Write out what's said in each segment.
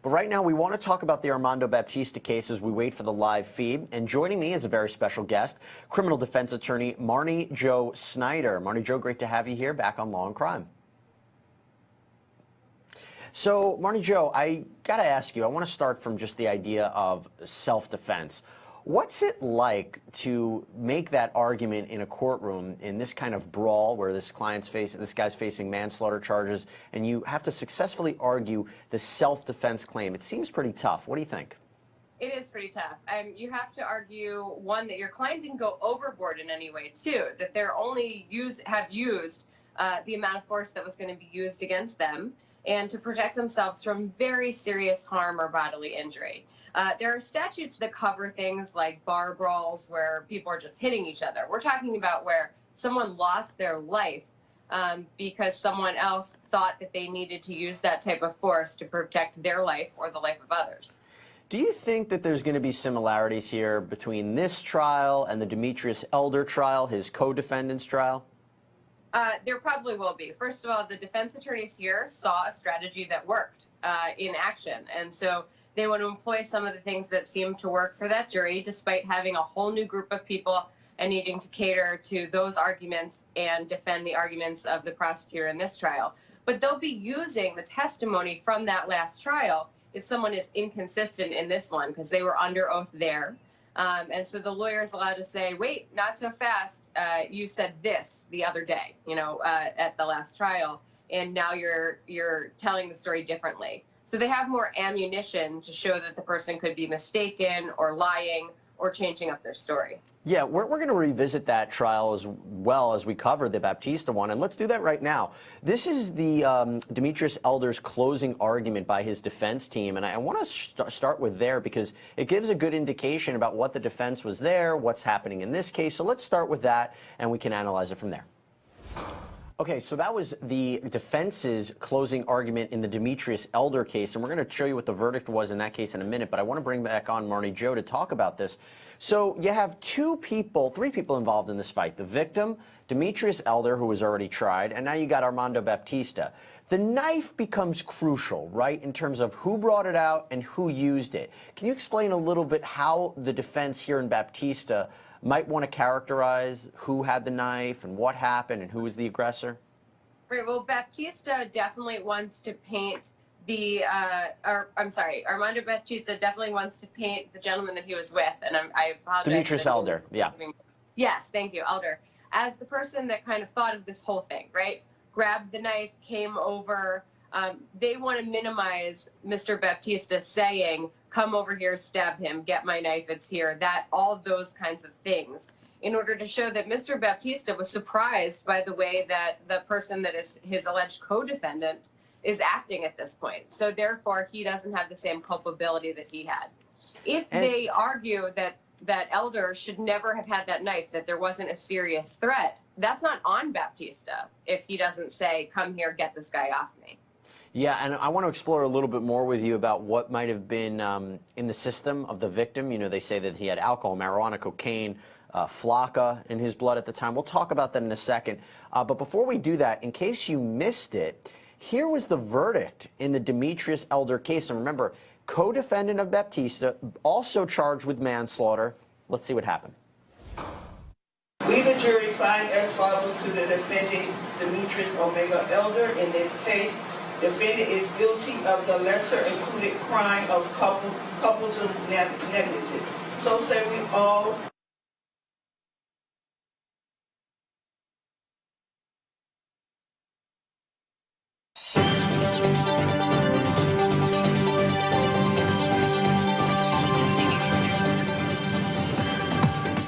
But right now, we want to talk about the Armando Baptista case as we wait for the live feed. And joining me is a very special guest, criminal defense attorney Marni Jo Snyder. Marni Jo, great to have you here back on Law and Crime. So, Marni Jo, I got to ask you, I want to start from just the idea of self-defense. What's it like to make that argument in a courtroom in this kind of brawl where this guy's facing manslaughter charges, and you have to successfully argue the self-defense claim? It seems pretty tough. What do you think? It is pretty tough. You have to argue, one, that your client didn't go overboard in any way, two, that they're only have used the amount of force that was going to be used against them, and to protect themselves from very serious harm or bodily injury. There are statutes that cover things like bar brawls where people are just hitting each other. We're talking about where someone lost their life because someone else thought that they needed to use that type of force to protect their life or the life of others. Do you think that there's going to be similarities here between this trial and the Demetrius Elder trial, his co-defendant's trial? There probably will be. First of all, the defense attorneys here saw a strategy that worked in action. And so they want to employ some of the things that seem to work for that jury, despite having a whole new group of people and needing to cater to those arguments and defend the arguments of the prosecutor in this trial. But they'll be using the testimony from that last trial if someone is inconsistent in this one, because they were under oath there. And so the lawyer is allowed to say, wait, not so fast. You said this the other day, at the last trial, and now you're telling the story differently. So they have more ammunition to show that the person could be mistaken or lying or changing up their story. Yeah, we're going to revisit that trial as well as we cover the Baptista one, and let's do that right now. This is the Demetrius Elder's closing argument by his defense team, and I want to start with there because it gives a good indication about what the defense was there, what's happening in this case. So let's start with that, and we can analyze it from there. Okay, so that was the defense's closing argument in the Demetrius Elder case, and we're going to show you what the verdict was in that case in a minute, but I want to bring back on Marni Jo to talk about this. So you have three people involved in this fight. The victim, Demetrius Elder, who was already tried, and now you got Armando Baptista. The knife becomes crucial, right, in terms of who brought it out and who used it. Can you explain a little bit how the defense here in Baptista might want to characterize who had the knife and what happened and who was the aggressor? Right, well, Baptista definitely wants to paint Armando Baptista definitely wants to paint the gentleman that he was with, and I apologize. Demetrius Elder, yeah. Yes, thank you, Elder, as the person that kind of thought of this whole thing, right? Grabbed the knife, came over. They want to minimize Mr. Baptista saying, come over here, stab him, get my knife, it's here, all those kinds of things, in order to show that Mr. Baptista was surprised by the way that the person that is his alleged co-defendant is acting at this point. So therefore, he doesn't have the same culpability that he had. If they argue that Elder should never have had that knife, that there wasn't a serious threat, that's not on Baptista if he doesn't say, come here, get this guy off me. Yeah, and I want to explore a little bit more with you about what might have been in the system of the victim. You know, they say that he had alcohol, marijuana, cocaine, flocka in his blood at the time. We'll talk about that in a second. But before we do that, in case you missed it, here was the verdict in the Demetrius Elder case. And remember, co-defendant of Baptista, also charged with manslaughter. Let's see what happened. We, the jury, find as follows to the defendant, Demetrius Omega Elder. In this case, defendant is guilty of the lesser included crime of couples negligence. So say we all.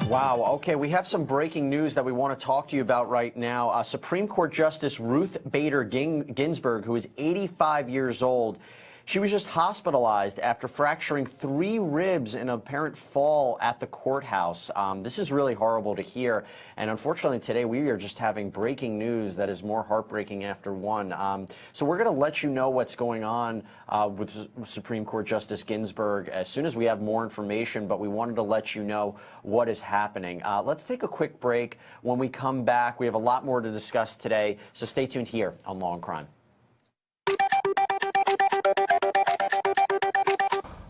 Wow, okay, we have some breaking news that we want to talk to you about right now. Supreme Court Justice Ruth Bader Ginsburg, who is 85 years old, she was just hospitalized after fracturing 3 ribs in an apparent fall at the courthouse. This is really horrible to hear, and unfortunately today we are just having breaking news that is more heartbreaking after one. So we're going to let you know what's going on with Supreme Court Justice Ginsburg as soon as we have more information, but we wanted to let you know what is happening. Let's take a quick break. When we come back, we have a lot more to discuss today, so stay tuned here on Law and Crime.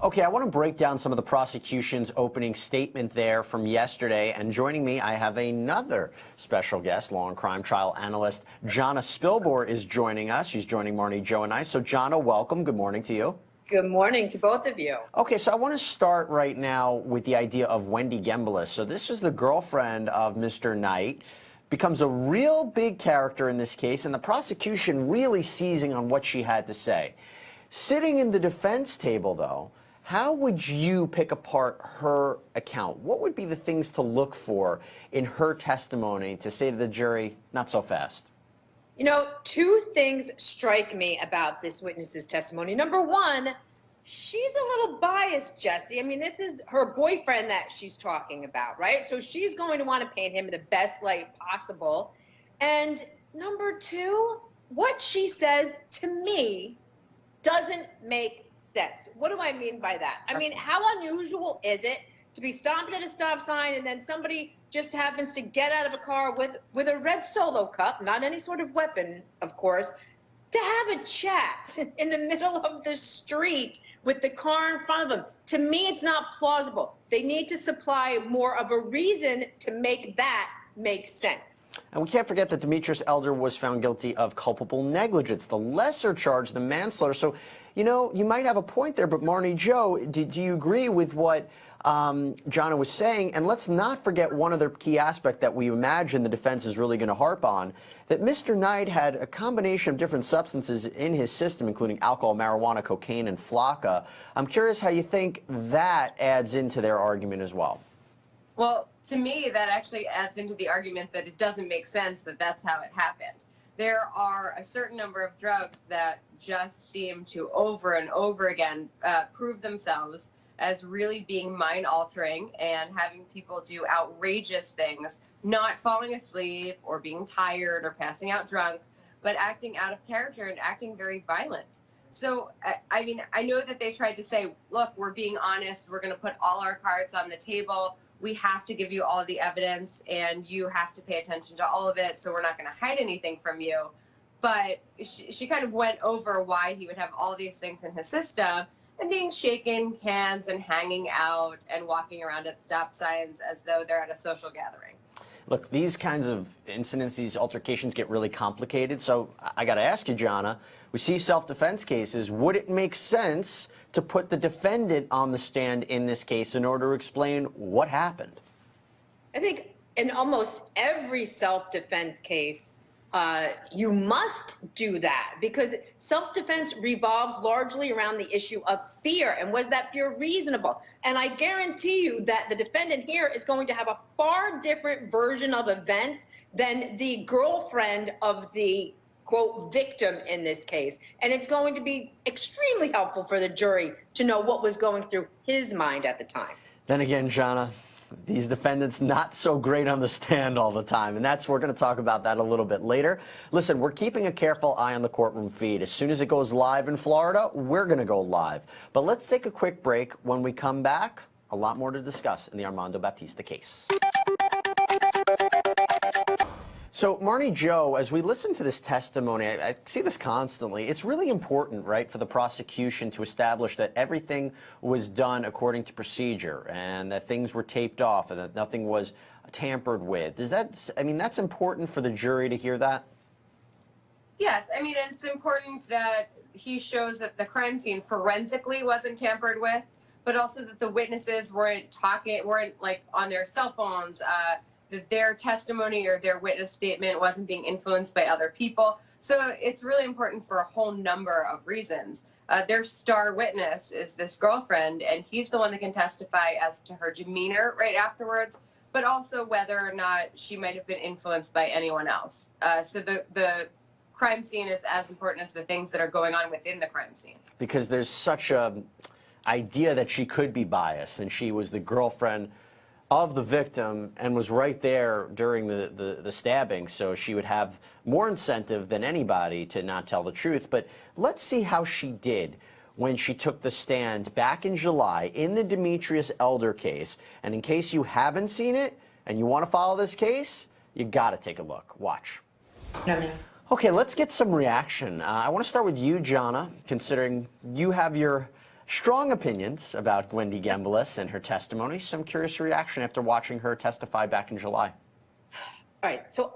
Okay, I want to break down some of the prosecution's opening statement there from yesterday. And joining me, I have another special guest, Law and Crime trial analyst Jonna Spilbor is joining us. She's joining Marni, Joe, and I. So, Jonna, welcome. Good morning to you. Good morning to both of you. Okay, so I want to start right now with the idea of Wendy Gembelis. So this is the girlfriend of Mr. Knight, becomes a real big character in this case, and the prosecution really seizing on what she had to say. Sitting in the defense table, though, how would you pick apart her account? What would be the things to look for in her testimony to say to the jury, not so fast? You know, two things strike me about this witness's testimony. Number one, she's a little biased, Jesse. I mean, this is her boyfriend that she's talking about, right? So she's going to want to paint him in the best light possible. And number two, what she says to me doesn't make sense. What do I mean by that? I mean, how unusual is it to be stopped at a stop sign and then somebody just happens to get out of a car with a red Solo cup, not any sort of weapon, of course, to have a chat in the middle of the street with the car in front of them? To me, it's not plausible. They need to supply more of a reason to make that make sense. And we can't forget that Demetrius Elder was found guilty of culpable negligence, the lesser charge than manslaughter. So, you know, you might have a point there, but Marni, Joe, do you agree with what Jonna was saying? And let's not forget one other key aspect that we imagine the defense is really going to harp on, that Mr. Knight had a combination of different substances in his system, including alcohol, marijuana, cocaine, and flocka. I'm curious how you think that adds into their argument as well. Well, to me, that actually adds into the argument that it doesn't make sense that that's how it happened. There are a certain number of drugs that just seem to over and over again prove themselves as really being mind-altering and having people do outrageous things, not falling asleep or being tired or passing out drunk, but acting out of character and acting very violent. So, I mean, I know that they tried to say, look, we're being honest, we're going to put all our cards on the table, we have to give you all the evidence and you have to pay attention to all of it, so we're not going to hide anything from you. But she kind of went over why he would have all these things in his system, and being shaking hands and hanging out and walking around at stop signs as though they're at a social gathering. Look, these kinds of incidents, these altercations get really complicated. So I got to ask you, Jonna, we see self-defense cases. Would it make sense to put the defendant on the stand in this case in order to explain what happened? I think in almost every self-defense case, you must do that, because self-defense revolves largely around the issue of fear, and was that fear reasonable? And I guarantee you that the defendant here is going to have a far different version of events than the girlfriend of the, quote, victim in this case. And it's going to be extremely helpful for the jury to know what was going through his mind at the time. Then again, Jonna, these defendants not so great on the stand all the time, and we're going to talk about that a little bit later. Listen, we're keeping a careful eye on the courtroom feed. As soon as it goes live in Florida, we're going to go live. But let's take a quick break. When we come back, a lot more to discuss in the Armando Baptista case. So, Marni, Joe, as we listen to this testimony, I see this constantly. It's really important, right, for the prosecution to establish that everything was done according to procedure and that things were taped off and that nothing was tampered with. I mean, that's important for the jury to hear that? Yes, I mean, it's important that he shows that the crime scene forensically wasn't tampered with, but also that the witnesses weren't like on their cell phones, that their testimony or their witness statement wasn't being influenced by other people. So it's really important for a whole number of reasons. Their star witness is this girlfriend, and he's the one that can testify as to her demeanor right afterwards, but also whether or not she might have been influenced by anyone else. So the crime scene is as important as the things that are going on within the crime scene. Because there's such a idea that she could be biased, and she was the girlfriend of the victim and was right there during the stabbing, so she would have more incentive than anybody to not tell the truth. But let's see how she did when she took the stand back in July in the Demetrius Elder case. And in case you haven't seen it and you want to follow this case, you got to take a look. Watch. Okay, let's get some reaction. I want to start with you, Jonna, considering you have your Strong opinions about Wendy Gembeles and her testimony. Some curious reaction after watching her testify back in July. All right, so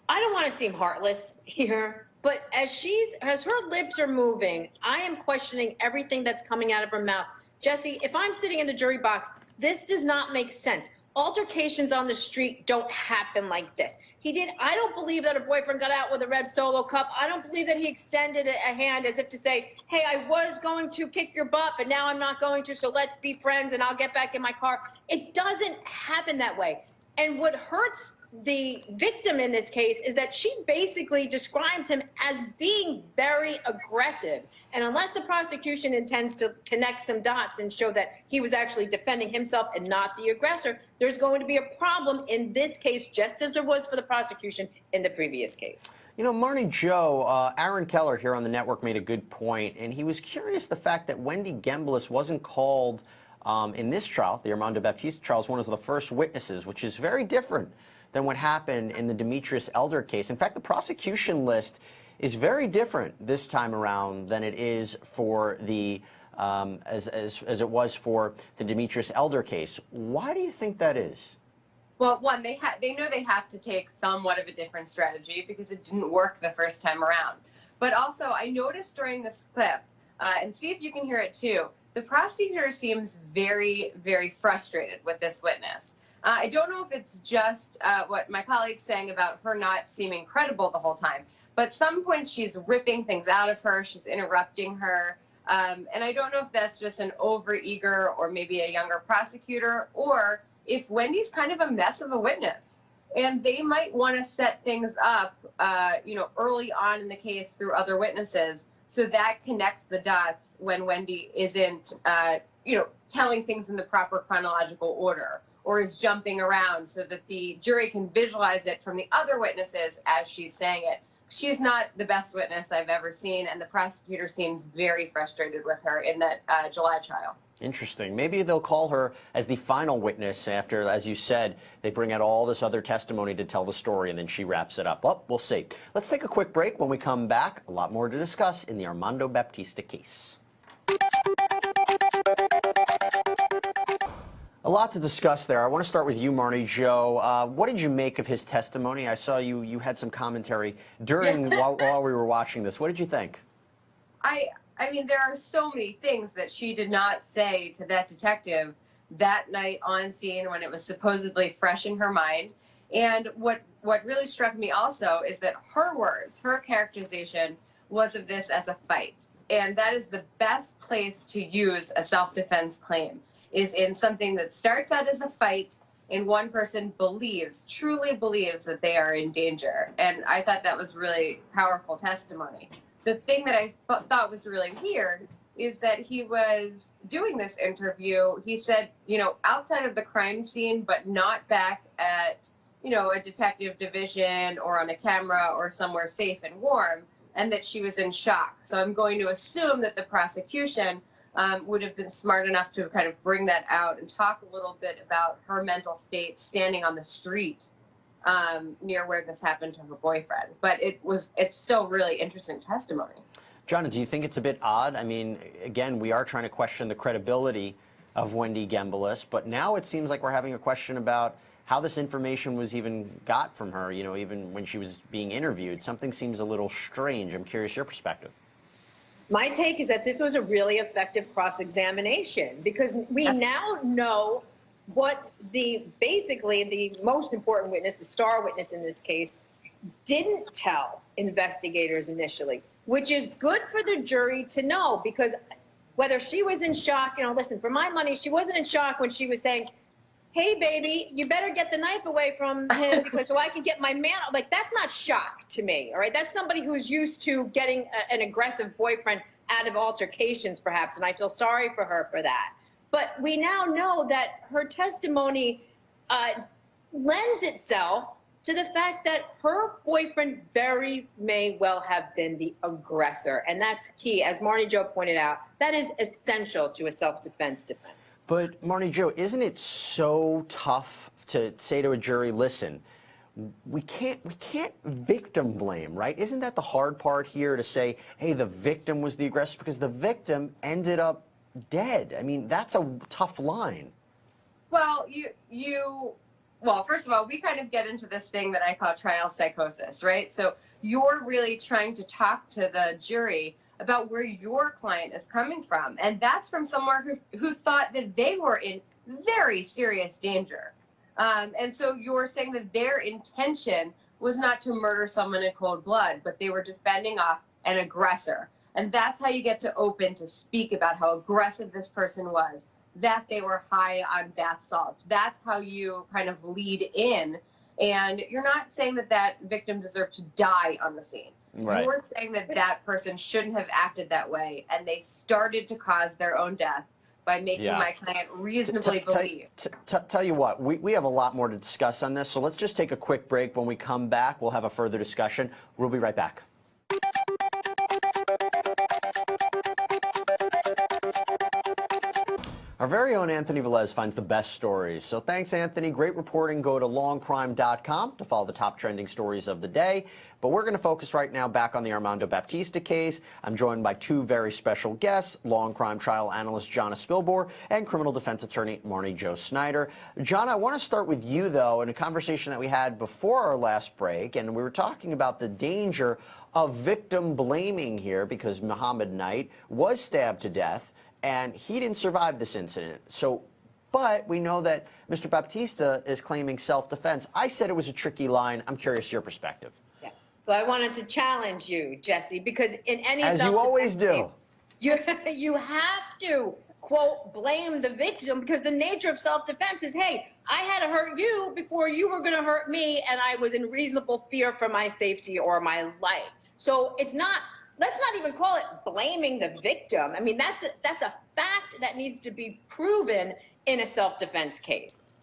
I don't want to seem heartless here, but as her lips are moving, I am questioning everything that's coming out of her mouth. Jesse, if I'm sitting in the jury box, this does not make sense. Altercations on the street don't happen like this. I don't believe that her boyfriend got out with a red Solo cup. I don't believe that he extended a hand as if to say, hey, I was going to kick your butt, but now I'm not going to, so let's be friends and I'll get back in my car. It doesn't happen that way. And what hurts the victim in this case is that she basically describes him as being very aggressive. And unless the prosecution intends to connect some dots and show that he was actually defending himself and not the aggressor, there's going to be a problem in this case, just as there was for the prosecution in the previous case. You know, Marni Jo, Aaron Keller here on the network made a good point, and he was curious the fact that Wendy Gembeles wasn't called in this trial, the Armando Baptista trial, as one of the first witnesses, which is very different than what happened in the Demetrius Elder case. In fact, the prosecution list is very different this time around than it is for the as it was for the Demetrius Elder case. Why do you think that is? Well, one, they know they have to take somewhat of a different strategy because it didn't work the first time around. But also, I noticed during this clip, and see if you can hear it too, the prosecutor seems very, very frustrated with this witness. I don't know if it's just what my colleague's saying about her not seeming credible the whole time, but at some points she's ripping things out of her, she's interrupting her, and I don't know if that's just an overeager or maybe a younger prosecutor, or if Wendy's kind of a mess of a witness. And they might want to set things up, early on in the case through other witnesses, so that connects the dots when Wendy isn't, telling things in the proper chronological order, or is jumping around so that the jury can visualize it from the other witnesses as she's saying it. She's not the best witness I've ever seen, and the prosecutor seems very frustrated with her in that July trial. Interesting. Maybe they'll call her as the final witness after, as you said, they bring out all this other testimony to tell the story, and then she wraps it up. Well, we'll see. Let's take a quick break. When we come back, a lot more to discuss in the Armando Baptista case. A lot to discuss there. I want to start with you, Marni Jo. What did you make of his testimony? I saw you had some commentary during while we were watching this. What did you think? I mean, there are so many things that she did not say to that detective that night on scene when it was supposedly fresh in her mind. And what really struck me also is that her words, her characterization was of this as a fight. And that is the best place to use a self-defense claim, is in something that starts out as a fight and one person truly believes that they are in danger. And I thought that was really powerful testimony. The thing that I thought was really weird is that he was doing this interview. He said, outside of the crime scene, but not back at, a detective division or on a camera or somewhere safe and warm, and that she was in shock. So I'm going to assume that the prosecution would have been smart enough to kind of bring that out and talk a little bit about her mental state standing on the street near where this happened to her boyfriend. But it's still really interesting testimony. Jonna, do you think it's a bit odd? I mean, again, we are trying to question the credibility of Wendy Gembeles, but now it seems like we're having a question about how this information was even got from her, even when she was being interviewed. Something seems a little strange. I'm curious your perspective. My take is that this was a really effective cross-examination, because we now know what basically the most important witness, the star witness in this case, didn't tell investigators initially, which is good for the jury to know, because whether she was in shock, listen, for my money, she wasn't in shock when she was saying, hey, baby, you better get the knife away from him because so I can get my man. Like, that's not shock to me, all right? That's somebody who's used to getting an aggressive boyfriend out of altercations, perhaps, and I feel sorry for her for that. But we now know that her testimony lends itself to the fact that her boyfriend very may well have been the aggressor, and that's key. As Marni Jo pointed out, that is essential to a self-defense defense. But Marni Jo, isn't it so tough to say to a jury, listen, we can't victim blame, right? Isn't that the hard part here, to say, hey, the victim was the aggressor? Because the victim ended up dead. I mean, that's a tough line. Well, well, first of all, we kind of get into this thing that I call trial psychosis, right? So you're really trying to talk to the jury about where your client is coming from. And that's from someone who thought that they were in very serious danger. And so you're saying that their intention was not to murder someone in cold blood, but they were defending off an aggressor. And that's how you get to open to speak about how aggressive this person was, that they were high on bath salts. That's how you kind of lead in. And you're not saying that that victim deserved to die on the scene. Right. You're saying that that person shouldn't have acted that way, and they started to cause their own death by making my client reasonably believe. Tell you what, we have a lot more to discuss on this, so let's just take a quick break. When we come back, we'll have a further discussion. We'll be right back. Our very own Anthony Velez finds the best stories. So thanks, Anthony. Great reporting. Go to lawandcrime.com to follow the top trending stories of the day. But we're going to focus right now back on the Armando Baptista case. I'm joined by two very special guests, Law and Crime trial analyst Jonna Spilbor and criminal defense attorney Marni Jo Snyder. Jonna, I want to start with you, though, in a conversation that we had before our last break, and we were talking about the danger of victim blaming here because Muhammad Knight was stabbed to death, and he didn't survive this incident. But we know that Mr. Baptista is claiming self-defense. I said it was a tricky line. I'm curious your perspective. Yeah. So I wanted to challenge you, Jesse, because in any As you always do. You have to, quote, blame the victim, because the nature of self-defense is, hey, I had to hurt you before you were going to hurt me, and I was in reasonable fear for my safety or my life. So it's not, let's not even call it blaming the victim. I mean, that's a fact that needs to be proven in a self-defense case.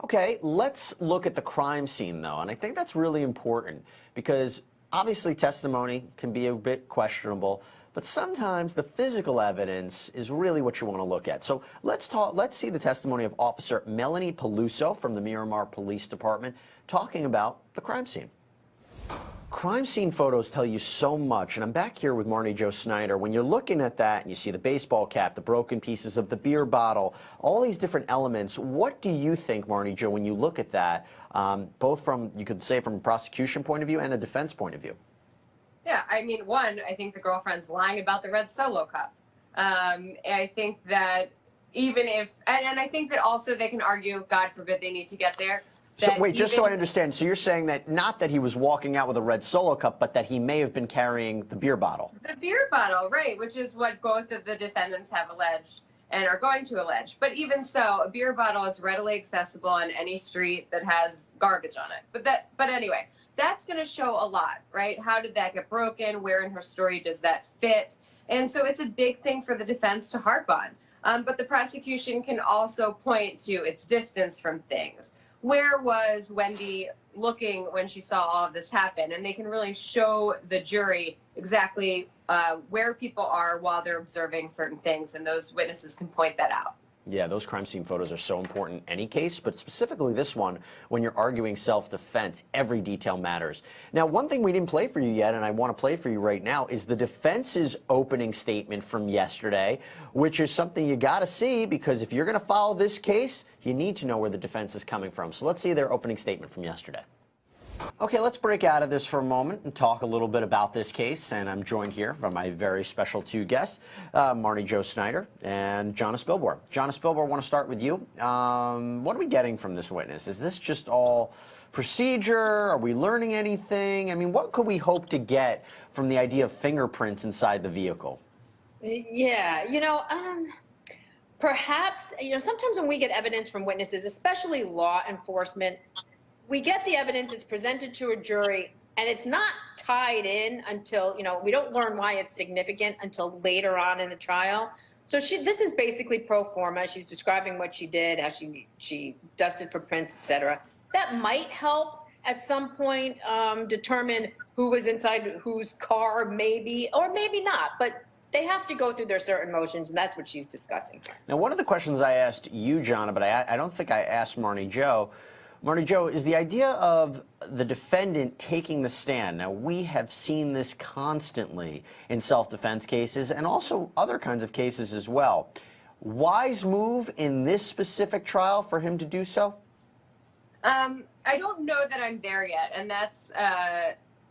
Okay, let's look at the crime scene, though, and I think that's really important because obviously testimony can be a bit questionable, but sometimes the physical evidence is really what you want to look at. So let's see the testimony of Officer Melanie Peluso from the Miramar Police Department talking about the crime scene. Crime scene photos tell you so much, and I'm back here with Marni Jo Snyder. When you're looking at that and you see the baseball cap, the broken pieces of the beer bottle, all these different elements, what do you think, Marni Jo, when you look at that, both from, you could say, from a prosecution point of view and a defense point of view? Yeah, I mean, one, I think the girlfriend's lying about the red Solo cup. I think that even if, and I think that also they can argue, God forbid they need to get there. So wait, just so I understand, so you're saying that not that he was walking out with a red Solo cup, but that he may have been carrying the beer bottle. The beer bottle, right, which is what both of the defendants have alleged and are going to allege. But even so, a beer bottle is readily accessible on any street that has garbage on it. But anyway, that's going to show a lot, right? How did that get broken? Where in her story does that fit? And so it's a big thing for the defense to harp on. But the prosecution can also point to its distance from things. Where was Wendy looking when she saw all of this happen? And they can really show the jury exactly where people are while they're observing certain things, and those witnesses can point that out. Yeah, those crime scene photos are so important in any case, but specifically this one, when you're arguing self-defense, every detail matters. Now, one thing we didn't play for you yet, and I want to play for you right now, is the defense's opening statement from yesterday, which is something you got to see, because if you're going to follow this case, you need to know where the defense is coming from. So let's see their opening statement from yesterday. Okay, let's break out of this for a moment and talk a little bit about this case. And I'm joined here by my very special two guests, Marni Jo Snyder and Jonna Spilbor. Jonna Spilbor, I want to start with you. What are we getting from this witness? Is this just all procedure? Are we learning anything? I mean, what could we hope to get from the idea of fingerprints inside the vehicle? Yeah, perhaps, sometimes when we get evidence from witnesses, especially law enforcement, we get the evidence, it's presented to a jury, and it's not tied in until, we don't learn why it's significant until later on in the trial. So this is basically pro forma. She's describing what she did, how she dusted for prints, etc. That might help at some point determine who was inside whose car, maybe, or maybe not. But they have to go through their certain motions, and that's what she's discussing here. Now, one of the questions I asked you, Jonna, but I don't think I asked Marni Jo. Marni Jo, is the idea of the defendant taking the stand. Now, we have seen this constantly in self-defense cases and also other kinds of cases as well. Wise move in this specific trial for him to do so? I don't know that I'm there yet, and that's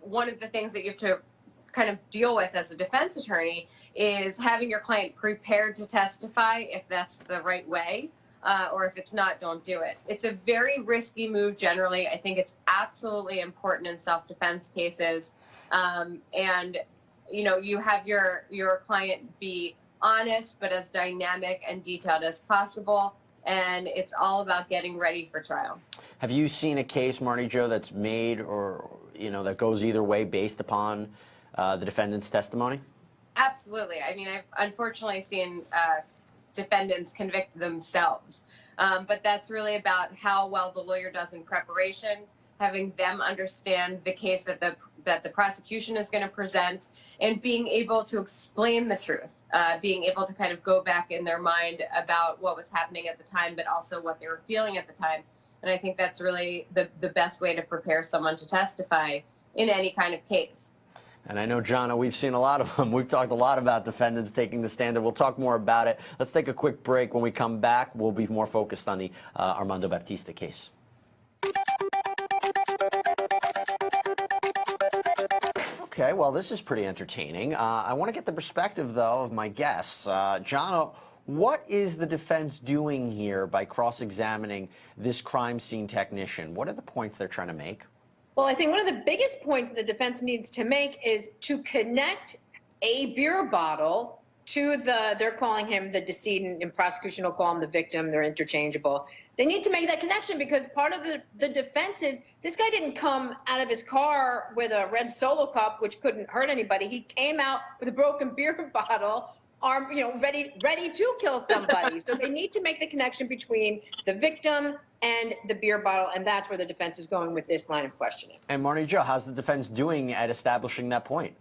one of the things that you have to kind of deal with as a defense attorney is having your client prepared to testify if that's the right way, or if it's not, don't do it. It's a very risky move generally. I think it's absolutely important in self-defense cases. And, you know, you have your client be honest, but as dynamic and detailed as possible. And it's all about getting ready for trial. Have you seen a case, Marni Jo, that's made or, you know, that goes either way based upon the defendant's testimony? Absolutely. I mean, I've unfortunately seen defendants convict themselves. But that's really about how well the lawyer does in preparation, having them understand the case that the prosecution is going to present, and being able to explain the truth, being able to kind of go back in their mind about what was happening at the time, but also what they were feeling at the time. And I think that's really the best way to prepare someone to testify in any kind of case. And I know, Jonna, we've seen a lot of them. We've talked a lot about defendants taking the stand, and we'll talk more about it. Let's take a quick break. When we come back, we'll be more focused on the Armando Baptista case. Okay, well, this is pretty entertaining. I want to get the perspective, though, of my guests. Jonna, what is the defense doing here by cross-examining this crime scene technician? What are the points they're trying to make? Well, I think one of the biggest points the defense needs to make is to connect a beer bottle to they're calling him the decedent, and prosecution will call him the victim. They're interchangeable. They need to make that connection because part of the defense is this guy didn't come out of his car with a red Solo cup, which couldn't hurt anybody. He came out with a broken beer bottle, ready to kill somebody. So they need to make the connection between the victim and the beer bottle, and that's where the defense is going with this line of questioning. And Marni Jo, how's the defense doing at establishing that point?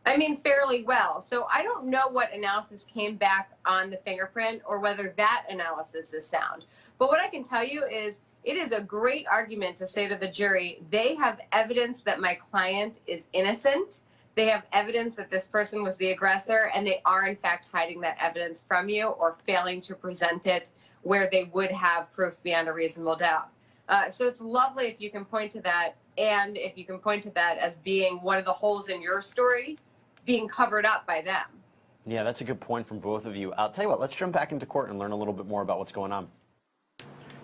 I mean, fairly well. So I don't know what analysis came back on the fingerprint or whether that analysis is sound. But what I can tell you is it is a great argument to say to the jury, they have evidence that my client is innocent. They have evidence that this person was the aggressor, and they are, in fact, hiding that evidence from you or failing to present it where they would have proof beyond a reasonable doubt. So it's lovely if you can point to that, and if you can point to that as being one of the holes in your story being covered up by them. Yeah, that's a good point from both of you. I'll tell you what, let's jump back into court and learn a little bit more about what's going on.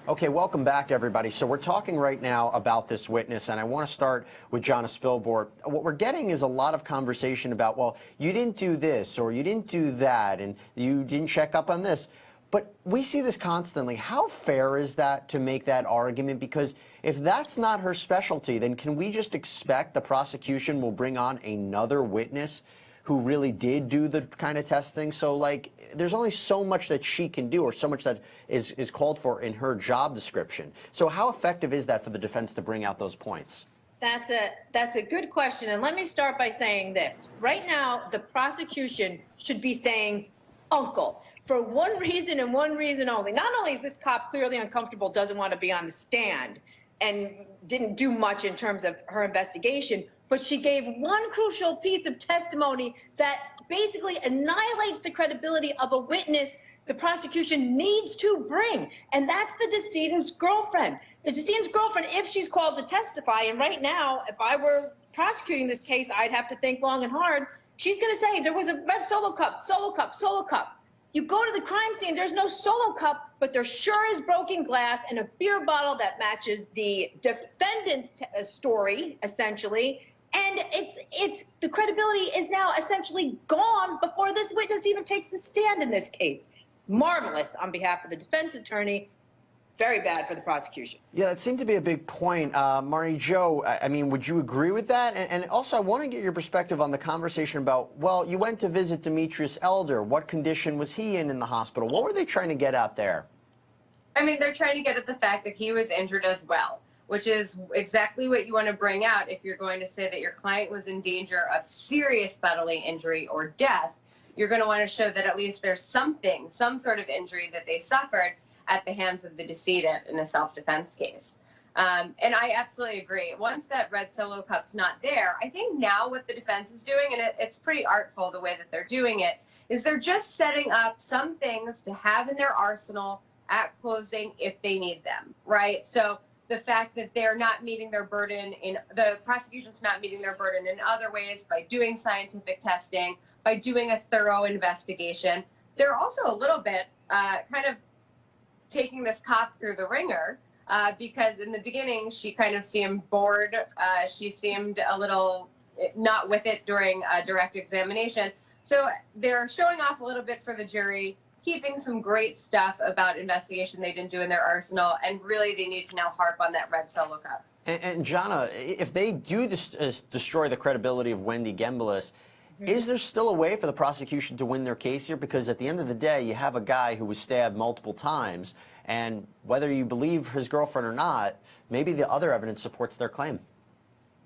Okay, welcome back, everybody. So we're talking right now about this witness, and I want to start with Jonna Spilbor. What we're getting is a lot of conversation about, well, you didn't do this, or you didn't do that, and you didn't check up on this. But we see this constantly. How fair is that to make that argument? Because if that's not her specialty, then can we just expect the prosecution will bring on another witness who really did do the kind of testing? So, like, there's only so much that she can do, or so much that is called for in her job description. So how effective is that for the defense to bring out those points? That's a good question. And let me start by saying this. Right now, the prosecution should be saying, uncle, for one reason and one reason only. Not only is this cop clearly uncomfortable, doesn't want to be on the stand, and didn't do much in terms of her investigation, but she gave one crucial piece of testimony that basically annihilates the credibility of a witness the prosecution needs to bring, and that's the decedent's girlfriend. The decedent's girlfriend, if she's called to testify, and right now, if I were prosecuting this case, I'd have to think long and hard, she's going to say there was a red Solo cup, Solo cup, Solo cup. You go to the crime scene, there's no Solo cup, but there sure is broken glass and a beer bottle that matches the defendant's story, essentially. And it's the credibility is now essentially gone before this witness even takes the stand in this case. Marvelous on behalf of the defense attorney. Very bad for the prosecution. Yeah, that seemed to be a big point. Marni Jo, I mean, would you agree with that? And also, I want to get your perspective on the conversation about, well, you went to visit Demetrius Elder. What condition was he in the hospital? What were they trying to get out there? I mean, they're trying to get at the fact that he was injured as well, which is exactly what you want to bring out if you're going to say that your client was in danger of serious bodily injury or death. You're going to want to show that at least there's something, some sort of injury that they suffered at the hands of the decedent in a self-defense case. And I absolutely agree. Once that red Solo cup's not there, I think now what the defense is doing, and it's pretty artful the way that they're doing it, is they're just setting up some things to have in their arsenal at closing if they need them, right? So the fact that they're not meeting their burden the prosecution's not meeting their burden in other ways by doing scientific testing, by doing a thorough investigation. They're also a little bit kind of taking this cop through the ringer because in the beginning she kind of seemed bored. She seemed a little not with it during direct examination. So they're showing off a little bit for the jury, keeping some great stuff about investigation they didn't do in their arsenal, and really they need to now harp on that red cell lookup. And Jonna, if they do destroy the credibility of Wendy Gembelis, is there still a way for the prosecution to win their case here? Because at the end of the day, you have a guy who was stabbed multiple times, and whether you believe his girlfriend or not, maybe the other evidence supports their claim.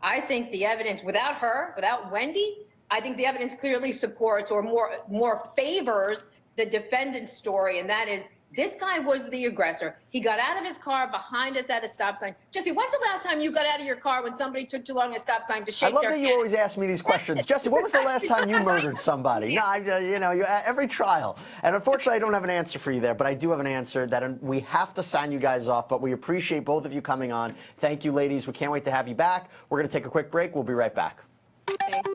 I think the evidence, without her, without Wendy, I think the evidence clearly supports or more favors the defendant's story, and that is this guy was the aggressor. He got out of his car behind us at a stop sign. Jesse, when's the last time you got out of your car when somebody took too long at a stop sign to shake I love their that hand? you always ask me these questions. Jesse, when was the last time you murdered somebody? No, every trial. And unfortunately, I don't have an answer for you there, but I do have an answer that we have to sign you guys off, but we appreciate both of you coming on. Thank you, ladies. We can't wait to have you back. We're going to take a quick break. We'll be right back. Thank you.